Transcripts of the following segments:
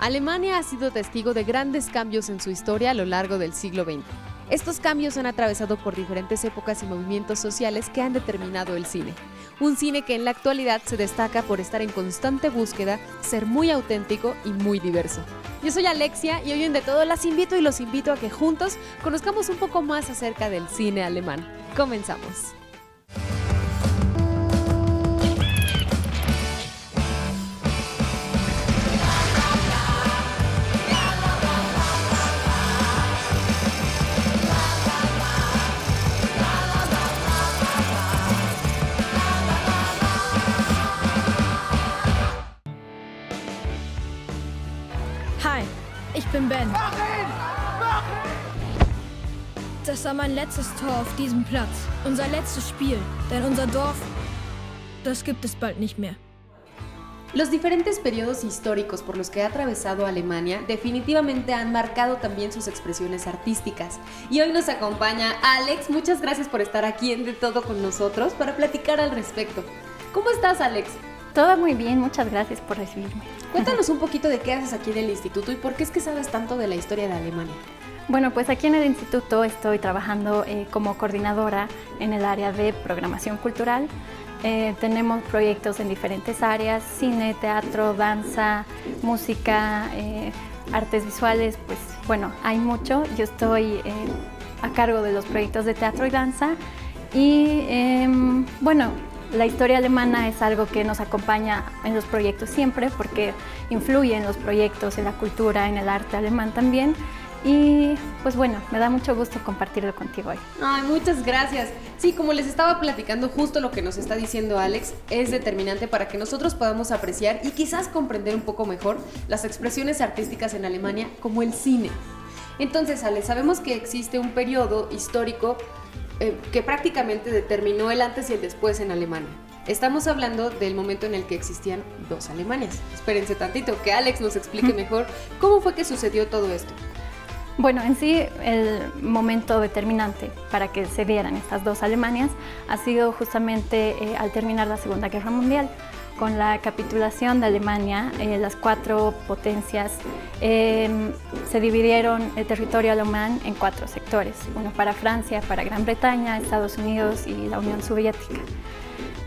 Alemania ha sido testigo de grandes cambios en su historia a lo largo del siglo XX. Estos cambios han atravesado por diferentes épocas y movimientos sociales que han determinado el cine. Un cine que en la actualidad se destaca por estar en constante búsqueda, ser muy auténtico y muy diverso. Yo soy Alexia y hoy en De Todo los invito a que juntos conozcamos un poco más acerca del cine alemán. Comenzamos. Hi, ich bin Ben. Das war mein letztes Tor auf diesem Platz. Unser letztes Spiel. Denn unser Dorf, das gibt es bald nicht mehr. Los diferentes periodos históricos por los que ha atravesado Alemania definitivamente han marcado también sus expresiones artísticas. Y hoy nos acompaña Alex. Muchas gracias por estar aquí en De Todo con nosotros para platicar al respecto. ¿Cómo estás, Alex? Todo muy bien, muchas gracias por recibirme. Cuéntanos un poquito de qué haces aquí en el instituto y por qué es que sabes tanto de la historia de Alemania. Bueno, pues aquí en el instituto estoy trabajando como coordinadora en el área de programación cultural. Tenemos proyectos en diferentes áreas: cine, teatro, danza, música, artes visuales. Pues bueno, hay mucho. Yo estoy a cargo de los proyectos de teatro y danza y bueno, la historia alemana es algo que nos acompaña en los proyectos siempre porque influye en los proyectos, en la cultura, en el arte alemán también. Y pues bueno, me da mucho gusto compartirlo contigo hoy. Ay, muchas gracias. Sí, como les estaba platicando, justo lo que nos está diciendo Alex es determinante para que nosotros podamos apreciar y quizás comprender un poco mejor las expresiones artísticas en Alemania, como el cine. Entonces, Alex, sabemos que existe un periodo histórico que prácticamente determinó el antes y el después en Alemania. Estamos hablando del momento en el que existían dos Alemanias. Espérense tantito, que Alex nos explique mejor cómo fue que sucedió todo esto. Bueno, en sí el momento determinante para que se dieran estas dos Alemanias ha sido justamente al terminar la Segunda Guerra Mundial. Con la capitulación de Alemania, las cuatro potencias se dividieron el territorio alemán en cuatro sectores: uno para Francia, para Gran Bretaña, Estados Unidos y la Unión Soviética.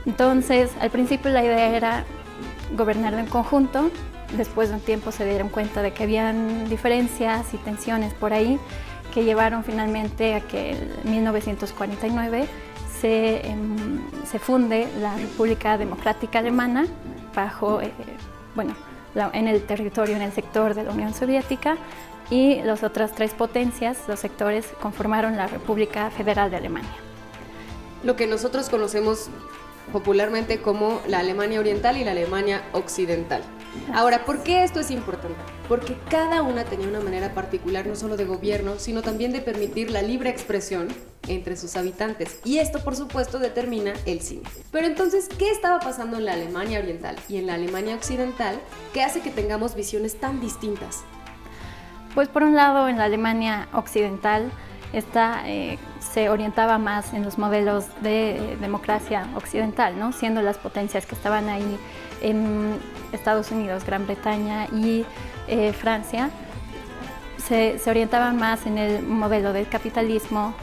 Entonces, al principio la idea era gobernar en conjunto. Después de un tiempo se dieron cuenta de que habían diferencias y tensiones por ahí que llevaron finalmente a que en 1949 se funde la República Democrática Alemana bajo, en el territorio, en el sector de la Unión Soviética, y las otras tres potencias, los sectores, conformaron la República Federal de Alemania. Lo que nosotros conocemos popularmente como la Alemania Oriental y la Alemania Occidental. Ahora, ¿por qué esto es importante? Porque cada una tenía una manera particular no solo de gobierno, sino también de permitir la libre expresión entre sus habitantes. Y esto, por supuesto, determina el cine. Pero entonces, ¿qué estaba pasando en la Alemania Oriental y en la Alemania Occidental que hace que tengamos visiones tan distintas? Pues por un lado, en la Alemania Occidental, esta se orientaba más en los modelos de democracia occidental, ¿no? Siendo las potencias que estaban ahí en Estados Unidos, Gran Bretaña y Francia, se orientaban más en el modelo del capitalismo,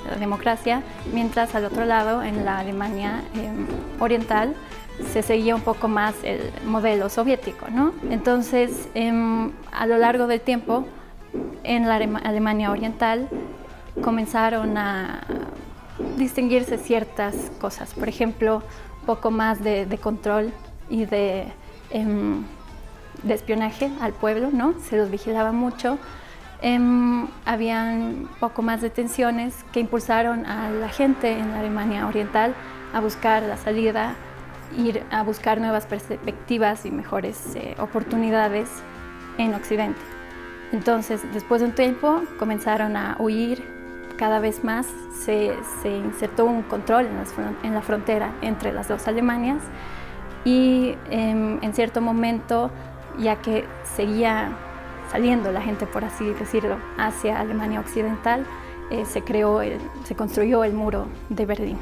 la democracia, mientras al otro lado, en la Alemania Oriental, se seguía un poco más el modelo soviético, ¿no? Entonces, a lo largo del tiempo, en la Alemania Oriental, comenzaron a distinguirse ciertas cosas. Por ejemplo, un poco más de control y de espionaje al pueblo, ¿no? Se los vigilaba mucho. Habían un poco más de tensiones que impulsaron a la gente en la Alemania Oriental a buscar la salida, ir a buscar nuevas perspectivas y mejores oportunidades en Occidente. Entonces, después de un tiempo, comenzaron a huir cada vez más. Se insertó un control en la frontera entre las dos Alemanias y en cierto momento, ya que seguía saliendo la gente, por así decirlo, hacia Alemania Occidental, se construyó el muro de Berlín.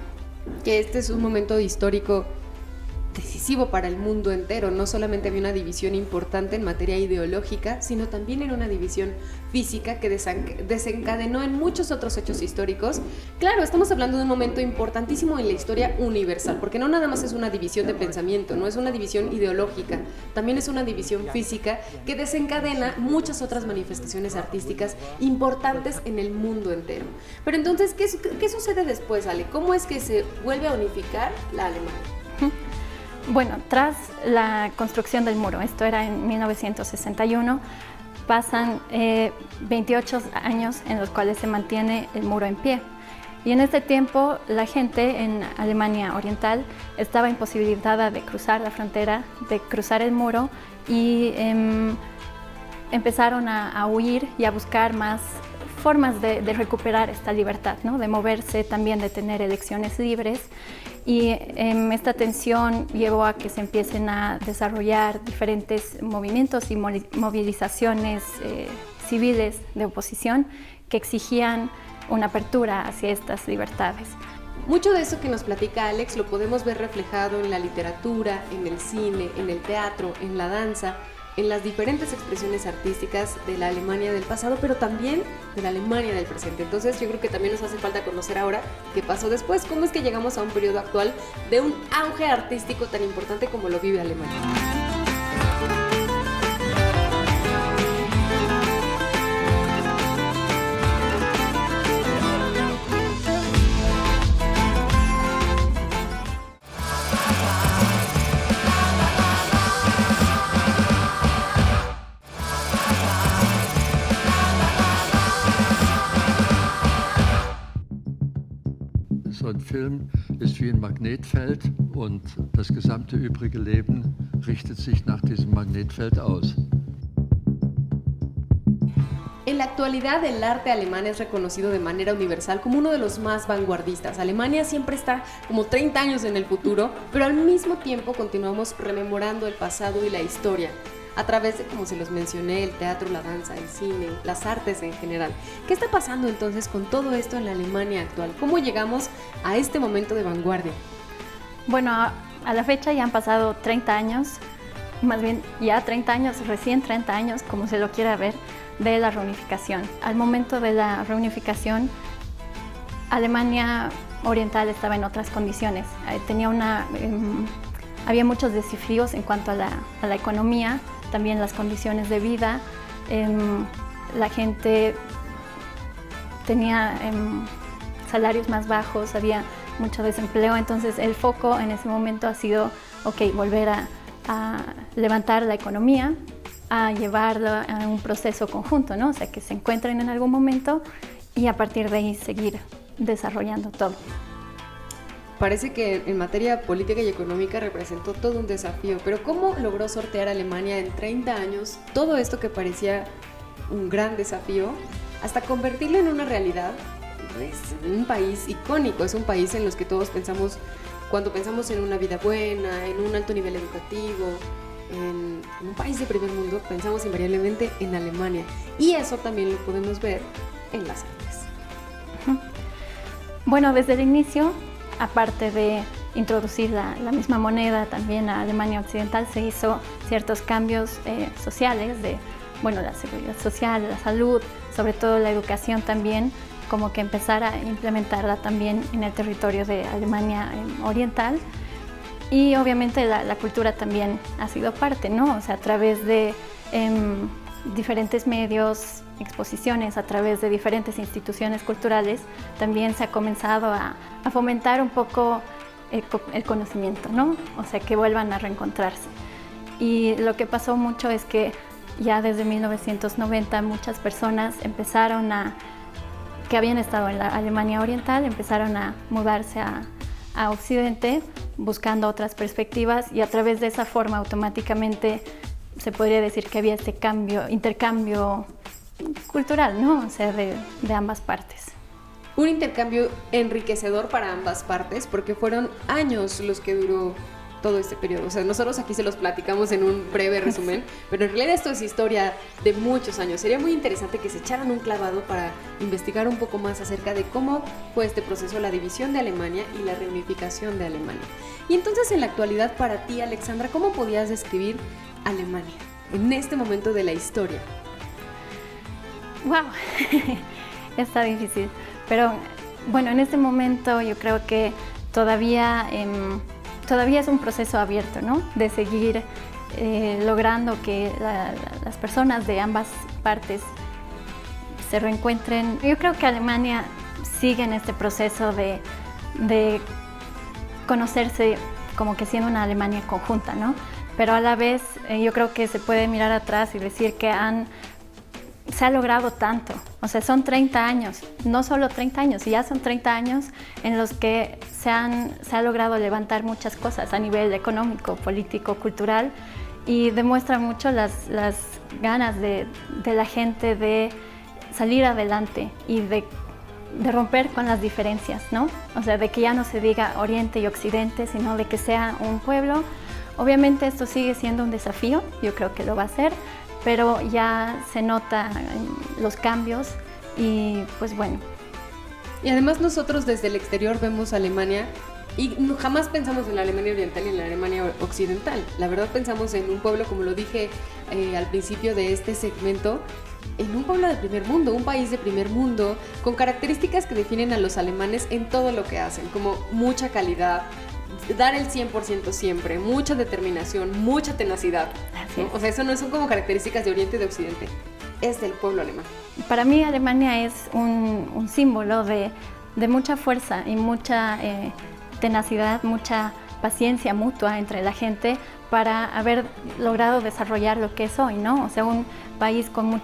Que este es un momento histórico decisivo para el mundo entero. No solamente había una división importante en materia ideológica, sino también era una división física que desencadenó en muchos otros hechos históricos. Claro, estamos hablando de un momento importantísimo en la historia universal, porque no nada más es una división de pensamiento, no es una división ideológica, también es una división física que desencadena muchas otras manifestaciones artísticas importantes en el mundo entero. Pero entonces, ¿qué sucede después, Ale? ¿Cómo es que se vuelve a unificar la Alemania? Bueno, tras la construcción del muro, esto era en 1961, pasan 28 años en los cuales se mantiene el muro en pie. Y en este tiempo la gente en Alemania Oriental estaba imposibilitada de cruzar la frontera, de cruzar el muro, y empezaron a huir y a buscar más formas de recuperar esta libertad, ¿no? De moverse, también de tener elecciones libres. Y esta tensión llevó a que se empiecen a desarrollar diferentes movimientos y movilizaciones civiles de oposición que exigían una apertura hacia estas libertades. Mucho de eso que nos platica Alex lo podemos ver reflejado en la literatura, en el cine, en el teatro, en la danza, en las diferentes expresiones artísticas de la Alemania del pasado, pero también de la Alemania del presente. Entonces yo creo que también nos hace falta conocer ahora qué pasó después, cómo es que llegamos a un periodo actual de un auge artístico tan importante como lo vive Alemania. So ein Film ist wie ein Magnetfeld und das gesamte übrige Leben richtet sich nach diesem Magnetfeld aus. En la actualidad, el arte alemán es reconocido de manera universal como uno de los más vanguardistas. Alemania siempre está como 30 años en el futuro, pero al mismo tiempo continuamos rememorando el pasado y la historia a través de, como se los mencioné, el teatro, la danza, el cine, las artes en general. ¿Qué está pasando entonces con todo esto en la Alemania actual? ¿Cómo llegamos a este momento de vanguardia? Bueno, a la fecha ya han pasado 30 años, más bien ya 30 años, recién 30 años, como se lo quiera ver, de la reunificación. Al momento de la reunificación, Alemania Oriental estaba en otras condiciones. Había muchos desafíos en cuanto a la economía, también las condiciones de vida. La gente tenía salarios más bajos, había mucho desempleo, entonces el foco en ese momento ha sido, volver a levantar la economía, a llevarla a un proceso conjunto, ¿no? O sea, que se encuentren en algún momento y a partir de ahí seguir desarrollando todo. Parece que en materia política y económica representó todo un desafío, pero ¿cómo logró sortear Alemania en 30 años todo esto que parecía un gran desafío hasta convertirlo en una realidad? Es un país icónico, es un país en los que todos pensamos, cuando pensamos en una vida buena, en un alto nivel educativo, en un país de primer mundo, pensamos invariablemente en Alemania. Y eso también lo podemos ver en las artes. Bueno, desde el inicio, aparte de introducir la misma moneda también a Alemania Occidental, se hizo ciertos cambios sociales, de la seguridad social, la salud, sobre todo la educación también, como que empezar a implementarla también en el territorio de Alemania Oriental. Y obviamente la cultura también ha sido parte, ¿no? O sea, a través de diferentes medios, exposiciones, a través de diferentes instituciones culturales, también se ha comenzado a fomentar un poco el conocimiento, ¿no? O sea, que vuelvan a reencontrarse. Y lo que pasó mucho es que ya desde 1990 muchas personas que habían estado en la Alemania Oriental, empezaron a mudarse a Occidente, buscando otras perspectivas, y a través de esa forma automáticamente se podría decir que había este intercambio cultural, ¿no? O sea, de ambas partes. Un intercambio enriquecedor para ambas partes, porque fueron años los que duró todo este periodo. O sea, nosotros aquí se los platicamos en un breve resumen, pero en realidad esto es historia de muchos años. Sería muy interesante que se echaran un clavado para investigar un poco más acerca de cómo fue este proceso, la división de Alemania y la reunificación de Alemania. Y entonces, en la actualidad, para ti, Alexandra, ¿cómo podías describir Alemania en este momento de la historia? ¡Wow! Está difícil, pero bueno, en este momento yo creo que todavía es un proceso abierto, ¿no? De seguir logrando que las personas de ambas partes se reencuentren. Yo creo que Alemania sigue en este proceso de conocerse como que siendo una Alemania conjunta, ¿no? Pero a la vez yo creo que se puede mirar atrás y decir que se ha logrado tanto. O sea, son 30 años, no solo 30 años, ya son 30 años en los que se ha logrado levantar muchas cosas a nivel económico, político, cultural, y demuestra mucho las ganas de la gente de salir adelante y de romper con las diferencias, ¿no? O sea, de que ya no se diga Oriente y Occidente, sino de que sea un pueblo. Obviamente esto sigue siendo un desafío, yo creo que lo va a ser, pero ya se notan los cambios y pues bueno. Y además nosotros desde el exterior vemos a Alemania y jamás pensamos en la Alemania oriental y en la Alemania occidental. La verdad pensamos en un pueblo, como lo dije al principio de este segmento, en un pueblo de primer mundo, un país de primer mundo, con características que definen a los alemanes en todo lo que hacen, como mucha calidad, dar el 100% siempre, mucha determinación, mucha tenacidad, ¿no? O sea, eso no son como características de Oriente y de Occidente, es del pueblo alemán. Para mí Alemania es un símbolo de mucha fuerza y mucha tenacidad, mucha paciencia mutua entre la gente para haber logrado desarrollar lo que es hoy, ¿no? O sea, un país con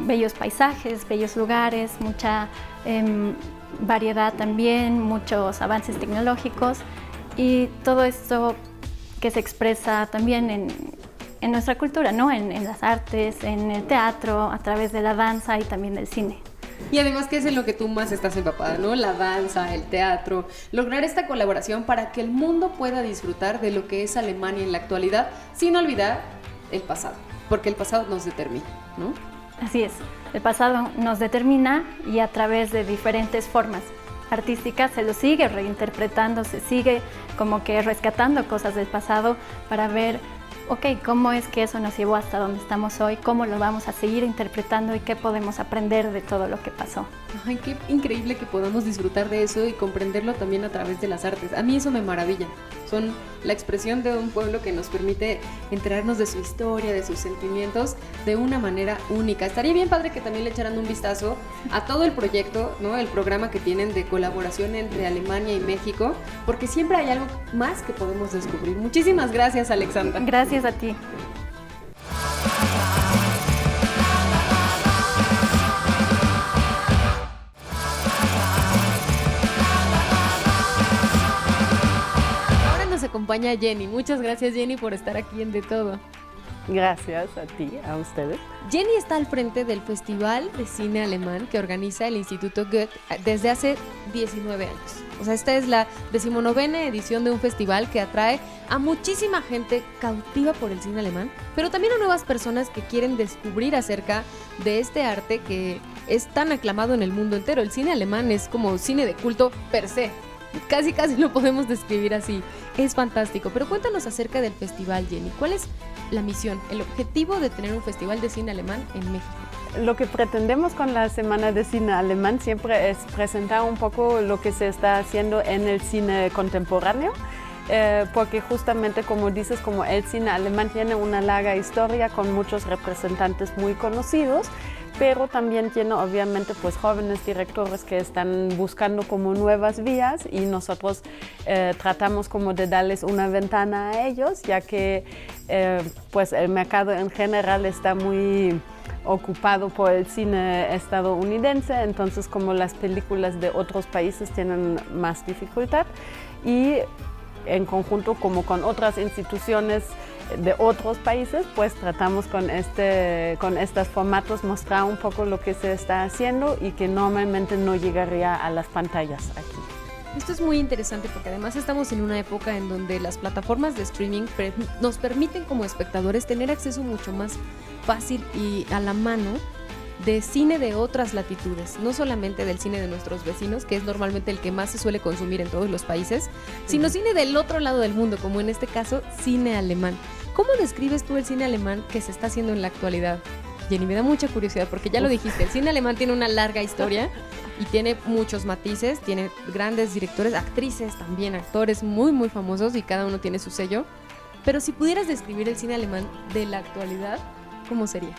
bellos paisajes, bellos lugares, mucha variedad también, muchos avances tecnológicos y todo esto que se expresa también en nuestra cultura, ¿no? En las artes, en el teatro, a través de la danza y también del cine. Y además que es en lo que tú más estás empapada, ¿no? La danza, el teatro, lograr esta colaboración para que el mundo pueda disfrutar de lo que es Alemania en la actualidad, sin olvidar el pasado, porque el pasado nos determina, ¿no? Así es, el pasado nos determina y a través de diferentes formas artísticas se lo sigue reinterpretando, se sigue como que rescatando cosas del pasado para ver, ok, cómo es que eso nos llevó hasta donde estamos hoy, cómo lo vamos a seguir interpretando y qué podemos aprender de todo lo que pasó. Ay, qué increíble que podamos disfrutar de eso y comprenderlo también a través de las artes. A mí eso me maravilla. Son la expresión de un pueblo que nos permite enterarnos de su historia, de sus sentimientos de una manera única. Estaría bien padre que también le echaran un vistazo a todo el proyecto, ¿no? El programa que tienen de colaboración entre Alemania y México, porque siempre hay algo más que podemos descubrir. Muchísimas gracias, Alexandra. Gracias a ti. Acompaña Jenny. Muchas gracias, Jenny, por estar aquí en De Todo. Gracias a ti, a ustedes. Jenny está al frente del Festival de Cine Alemán que organiza el Instituto Goethe desde hace 19 años. O sea, esta es la 19ª edición de un festival que atrae a muchísima gente cautiva por el cine alemán, pero también a nuevas personas que quieren descubrir acerca de este arte que es tan aclamado en el mundo entero. El cine alemán es como cine de culto per se. Casi lo podemos describir así. Es fantástico. Pero cuéntanos acerca del festival, Jenny. ¿Cuál es la misión, el objetivo de tener un festival de cine alemán en México? Lo que pretendemos con la Semana de Cine Alemán siempre es presentar un poco lo que se está haciendo en el cine contemporáneo. Porque justamente, como dices, como el cine alemán tiene una larga historia con muchos representantes muy conocidos, pero también tiene obviamente pues jóvenes directores que están buscando como nuevas vías y nosotros tratamos como de darles una ventana a ellos, ya que pues el mercado en general está muy ocupado por el cine estadounidense, entonces como las películas de otros países tienen más dificultad y en conjunto como con otras instituciones de otros países, pues tratamos con estos formatos mostrar un poco lo que se está haciendo y que normalmente no llegaría a las pantallas aquí. Esto es muy interesante porque además estamos en una época en donde las plataformas de streaming nos permiten como espectadores tener acceso mucho más fácil y a la mano de cine de otras latitudes, no solamente del cine de nuestros vecinos, que es normalmente el que más se suele consumir en todos los países, sino cine del otro lado del mundo, como en este caso, cine alemán. ¿Cómo describes tú el cine alemán que se está haciendo en la actualidad? Jenny, me da mucha curiosidad porque ya lo dijiste, el cine alemán tiene una larga historia y tiene muchos matices, tiene grandes directores, actrices también, actores muy muy famosos y cada uno tiene su sello. Pero si pudieras describir el cine alemán de la actualidad, ¿cómo sería?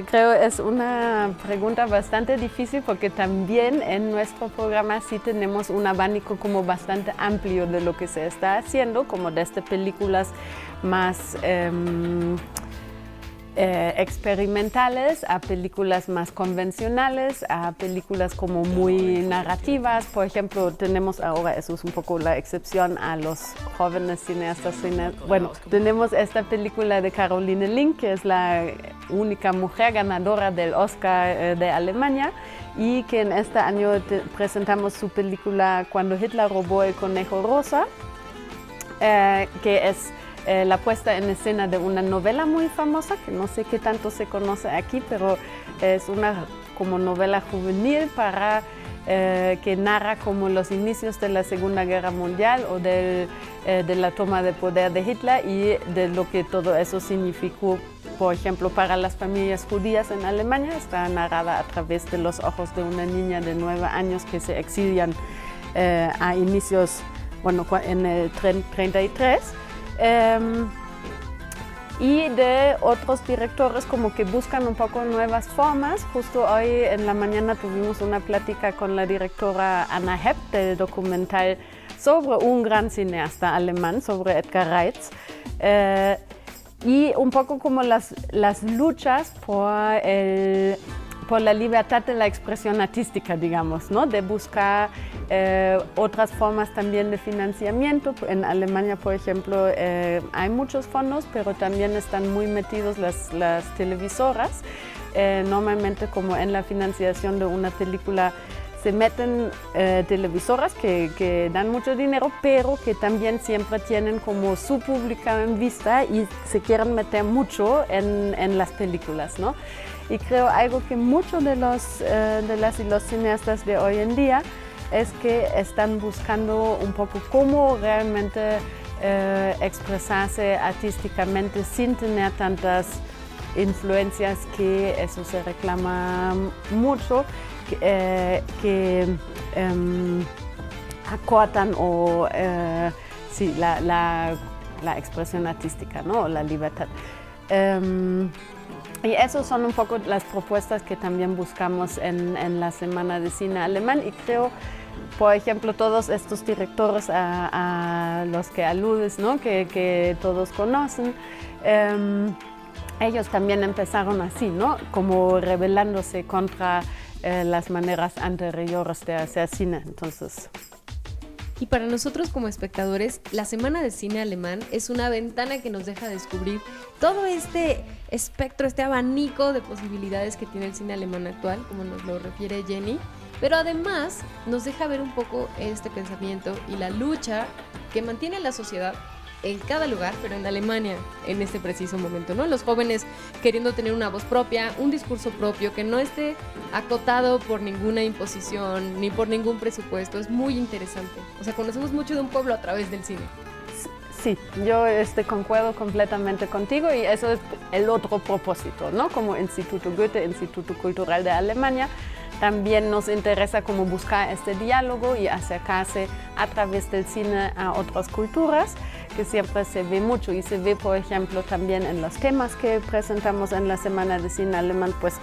Creo es una pregunta bastante difícil porque también en nuestro programa sí tenemos un abanico como bastante amplio de lo que se está haciendo, como desde películas más experimentales a películas más convencionales, a películas como muy narrativas. Por ejemplo, tenemos ahora, eso es un poco la excepción a los jóvenes cineastas. Bueno, tenemos esta película de Caroline Link, que es la única mujer ganadora del Oscar de Alemania y que en este año presentamos su película Cuando Hitler robó el conejo rosa, que es la puesta en escena de una novela muy famosa, que no sé qué tanto se conoce aquí, pero es una como novela juvenil para, que narra como los inicios de la Segunda Guerra Mundial o de la toma de poder de Hitler y de lo que todo eso significó, por ejemplo, para las familias judías en Alemania. Está narrada a través de los ojos de una niña de 9 años que se exilian a inicios, bueno, en el 33. Y de otros directores como que buscan un poco nuevas formas. Justo hoy en la mañana tuvimos una plática con la directora Anna Hepp del documental sobre un gran cineasta alemán, sobre Edgar Reitz. Y un poco como las luchas por la libertad de la expresión artística, digamos, ¿no? De buscar otras formas también de financiamiento. En Alemania, por ejemplo, hay muchos fondos, pero también están muy metidos las televisoras. Normalmente, como en la financiación de una película, se meten televisoras que dan mucho dinero, pero que también siempre tienen como su público en vista y se quieren meter mucho en las películas, ¿no? Y creo algo que muchos de las y los cineastas de hoy en día es que están buscando un poco cómo realmente expresarse artísticamente sin tener tantas influencias, que eso se reclama mucho, que acortan o sí, la expresión artística, ¿no? La libertad. Y esas son un poco las propuestas que también buscamos en la Semana de Cine Alemán, y creo, por ejemplo, todos estos directores a los que aludes, ¿no? que todos conocen, ellos también empezaron así, ¿no? Como rebelándose contra las maneras anteriores de hacer cine. Entonces, y para nosotros como espectadores, la Semana de Cine Alemán es una ventana que nos deja descubrir todo este espectro, este abanico de posibilidades que tiene el cine alemán actual, como nos lo refiere Jenny, pero además nos deja ver un poco este pensamiento y la lucha que mantiene la sociedad en cada lugar, pero en Alemania en este preciso momento, ¿no? Los jóvenes queriendo tener una voz propia, un discurso propio que no esté acotado por ninguna imposición ni por ningún presupuesto. Es muy interesante. O sea, conocemos mucho de un pueblo a través del cine. Sí, yo concuerdo completamente contigo, y eso es el otro propósito, ¿no? Como Instituto Goethe, Instituto Cultural de Alemania, también nos interesa como buscar este diálogo y acercarse a través del cine a otras culturas, que siempre se ve mucho, y se ve, por ejemplo, también en los temas que presentamos en la Semana de Cine Alemán, pues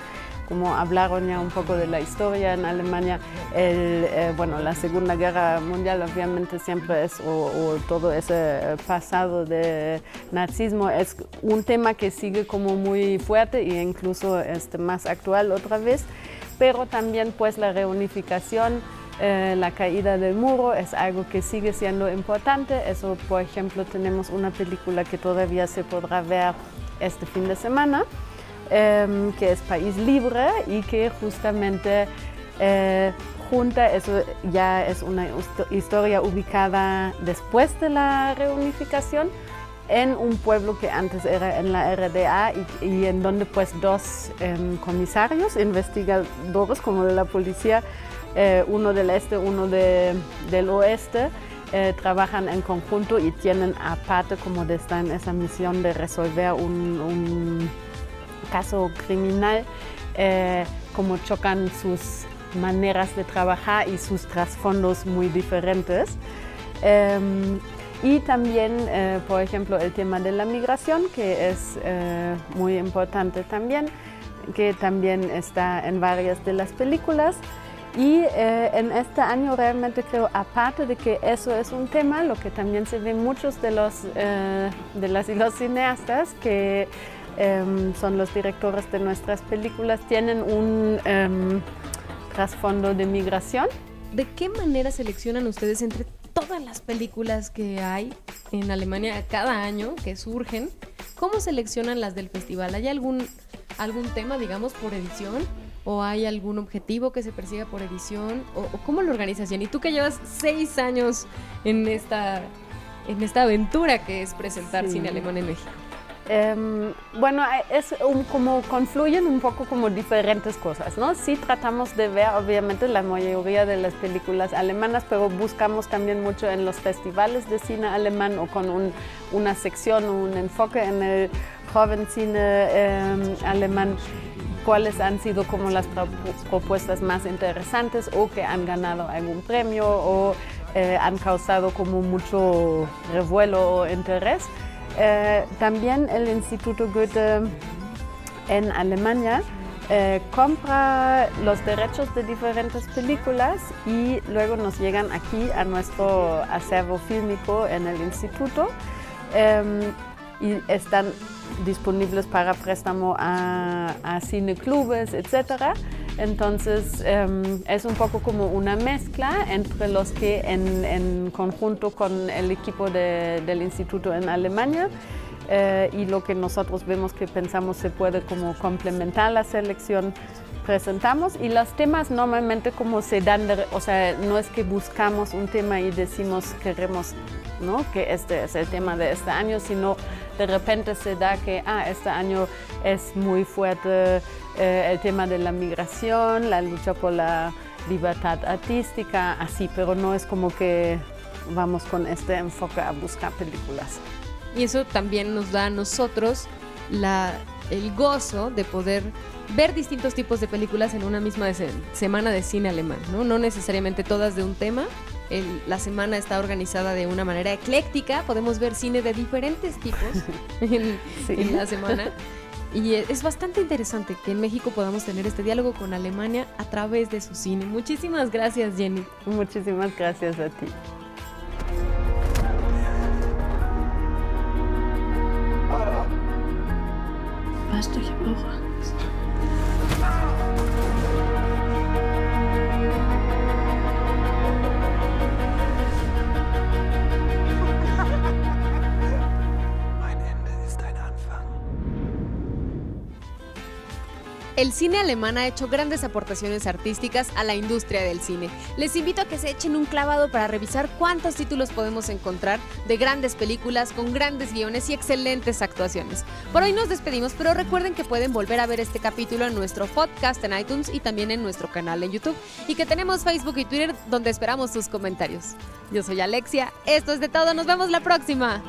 como hablaron ya un poco de la historia en Alemania, la Segunda Guerra Mundial obviamente siempre es, o todo ese pasado de nazismo, es un tema que sigue como muy fuerte e incluso más actual otra vez, pero también pues la reunificación, la caída del muro es algo que sigue siendo importante. Eso, por ejemplo, tenemos una película que todavía se podrá ver este fin de semana, que es País Libre, y que justamente junta, eso ya es una historia ubicada después de la reunificación en un pueblo que antes era en la RDA y en donde pues dos comisarios, investigadores como de la policía, uno del este, uno del oeste, trabajan en conjunto y tienen aparte como de estar en esa misión de resolver un caso criminal, como chocan sus maneras de trabajar y sus trasfondos muy diferentes. Y también, por ejemplo, el tema de la migración, que es muy importante también, que también está en varias de las películas. Y en este año realmente creo, aparte de que eso es un tema, lo que también se ve muchos de las y los cineastas, que son los directores de nuestras películas, tienen un trasfondo de migración. ¿De qué manera seleccionan ustedes entre todas las películas que hay en Alemania cada año que surgen? ¿Cómo seleccionan las del festival? ¿Hay algún tema, digamos, por edición? ¿O hay algún objetivo que se persiga por edición? ¿O cómo lo organizas, Jenny? Tú que llevas 6 años en esta aventura que es presentar cine alemán en México. Bueno, es como confluyen un poco como diferentes cosas, ¿no? Sí tratamos de ver obviamente la mayoría de las películas alemanas, pero buscamos también mucho en los festivales de cine alemán o con una sección, un enfoque en el joven cine alemán, cuáles han sido como las propuestas más interesantes o que han ganado algún premio o han causado como mucho revuelo o interés. También el Instituto Goethe en Alemania compra los derechos de diferentes películas y luego nos llegan aquí a nuestro acervo fílmico en el instituto y están disponibles para préstamo a cineclubes, etc. Entonces es un poco como una mezcla entre los que en conjunto con el equipo del instituto en Alemania y lo que nosotros vemos que pensamos se puede como complementar la selección, presentamos, y los temas normalmente como se dan, o sea, no es que buscamos un tema y decimos queremos, ¿no?, que este es el tema de este año, sino de repente se da que este año es muy fuerte el tema de la migración, la lucha por la libertad artística, así, pero no es como que vamos con este enfoque a buscar películas. Y eso también nos da a nosotros el gozo de poder ver distintos tipos de películas en una misma semana de cine alemán, ¿no? No necesariamente todas de un tema. La semana está organizada de una manera ecléctica, podemos ver cine de diferentes tipos en la semana. Y es bastante interesante que en México podamos tener este diálogo con Alemania a través de su cine. Muchísimas gracias, Jenny. Muchísimas gracias a ti. Weißt du, ich habe auch Angst. El cine alemán ha hecho grandes aportaciones artísticas a la industria del cine. Les invito a que se echen un clavado para revisar cuántos títulos podemos encontrar de grandes películas con grandes guiones y excelentes actuaciones. Por hoy nos despedimos, pero recuerden que pueden volver a ver este capítulo en nuestro podcast en iTunes y también en nuestro canal en YouTube, y que tenemos Facebook y Twitter donde esperamos sus comentarios. Yo soy Alexia, esto es de todo, nos vemos la próxima.